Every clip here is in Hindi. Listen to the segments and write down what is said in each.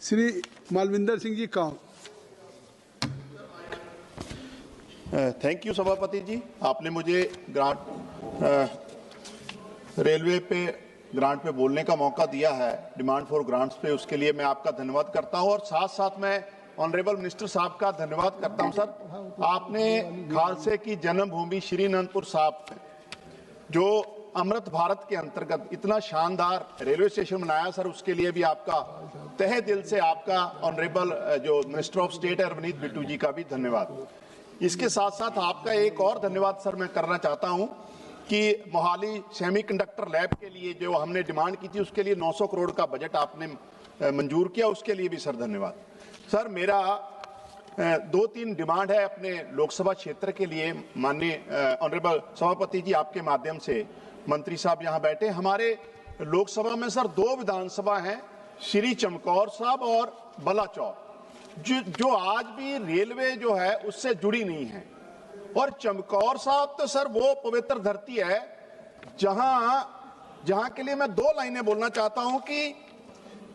श्री मालविंदर सिंह जी कांग। थैंक यू सभापति जी, आपने मुझे रेलवे पे ग्रांट पे बोलने का मौका दिया है, डिमांड फॉर ग्रांट्स पे, उसके लिए मैं आपका धन्यवाद करता हूं और साथ साथ मैं ऑनरेबल मिनिस्टर साहब का धन्यवाद करता हूं। सर, आपने खालसे की जन्मभूमि श्री अनंतपुर साहब जो अमृत भारत के अंतर्गत इतना शानदार रेलवे स्टेशन बनाया सर, उसके लिए भी आपका तहे दिल से आपका ऑनरेबल जो मिनिस्टर ऑफ स्टेट है रवनीत बिट्टू जी का भी धन्यवाद। इसके साथ साथ आपका एक और धन्यवाद सर मैं करना चाहता हूं कि मोहाली सेमीकंडक्टर लैब के लिए जो हमने डिमांड की थी उसके लिए 900 करोड़ का बजट आपने मंजूर किया, उसके लिए भी सर धन्यवाद। सर, मेरा 2-3 डिमांड है अपने लोकसभा क्षेत्र के लिए। माननीय ऑनरेबल सभापति जी, आपके माध्यम से मंत्री साहब यहाँ बैठे, हमारे लोकसभा में सर 2 विधानसभा हैं, श्री चमकौर साहब और बलाचौर, जो आज भी रेलवे जो है उससे जुड़ी नहीं है। और चमकौर साहब तो सर वो पवित्र धरती है जहां के लिए मैं 2 लाइनें बोलना चाहता हूं कि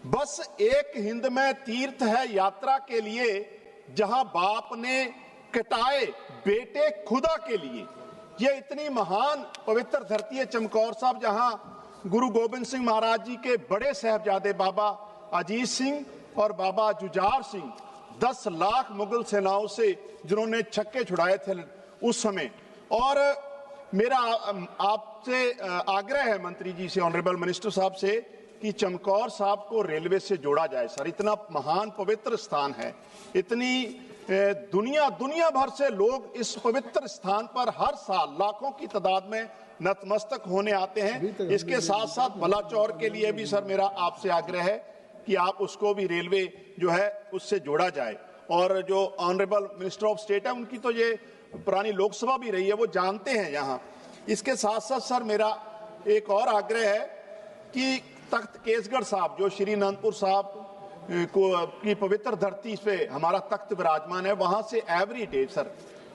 बस एक हिंद में तीर्थ है यात्रा के लिए, जहां बाप ने कटाए बेटे खुदा के लिए। ये इतनी महान पवित्र धरती है चमकौर साहब, जहां गुरु गोबिंद सिंह महाराज जी के बड़े साहबजादे बाबा अजीत सिंह और बाबा जुझार सिंह 10 लाख मुगल सेनाओं से जिन्होंने छक्के छुड़ाए थे उस समय। और मेरा आपसे आग्रह है मंत्री जी से, ऑनरेबल मिनिस्टर साहब से, कि चमकौर साहब को रेलवे से जोड़ा जाए सर। इतना महान पवित्र स्थान है, इतनी दुनिया भर से लोग इस पवित्र स्थान पर हर साल लाखों की तादाद में नतमस्तक होने आते हैं। इसके साथ साथ बलाचौर के लिए भी सर मेरा आपसे आग्रह है कि आप उसको भी रेलवे जो है उससे जोड़ा जाए। और जो ऑनरेबल मिनिस्टर ऑफ स्टेट है, उनकी तो ये पुरानी लोकसभा भी रही है, वो जानते हैं यहाँ। इसके साथ साथ सर मेरा एक और आग्रह है कि तख्त केसगढ़ साहब, जो श्री अनंतपुर साहब की पवित्र धरती पे हमारा तख्त विराजमान है, वहां से एवरी डे सर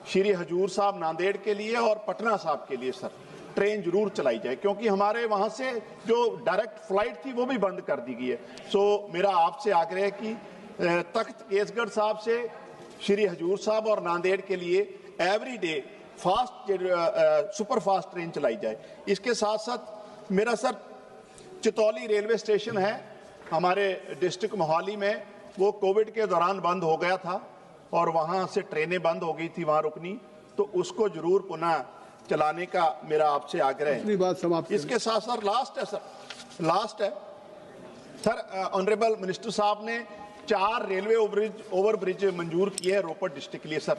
श्री हजूर साहब नांदेड़ के लिए और पटना साहब के लिए सर ट्रेन जरूर चलाई जाए, क्योंकि हमारे वहां से जो डायरेक्ट फ्लाइट थी वो भी बंद कर दी गई है। सो मेरा आपसे आग्रह है कि तख्त केसगढ़ साहब से श्री हजूर साहब और नांदेड़ के लिए every day super fast train चलाई जाए। इसके साथ साथ मेरा सर चितौली रेलवे स्टेशन है हमारे डिस्ट्रिक्ट मोहाली में, वो कोविड के दौरान बंद हो गया था और वहां से ट्रेनें बंद हो गई थी वहां रुकनी, तो उसको जरूर पुनः चलाने का मेरा आपसे आग्रह है। बात समाप्त। इसके साथ सर लास्ट है सर, ऑनरेबल मिनिस्टर साहब ने 4 रेलवे ओवरब्रिज मंजूर किए हैं रोपड़ डिस्ट्रिक्ट के लिए सर,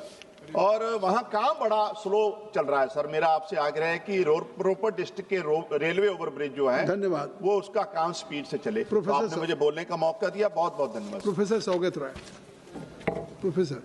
और वहां काम बड़ा स्लो चल रहा है सर। मेरा आपसे आग्रह है कि रोपड़ डिस्ट्रिक्ट के रेलवे ओवरब्रिज जो है, धन्यवाद, वो उसका काम स्पीड से चले। तो आपने मुझे बोलने का मौका दिया, बहुत बहुत धन्यवाद। प्रोफेसर सौगत राय। प्रोफेसर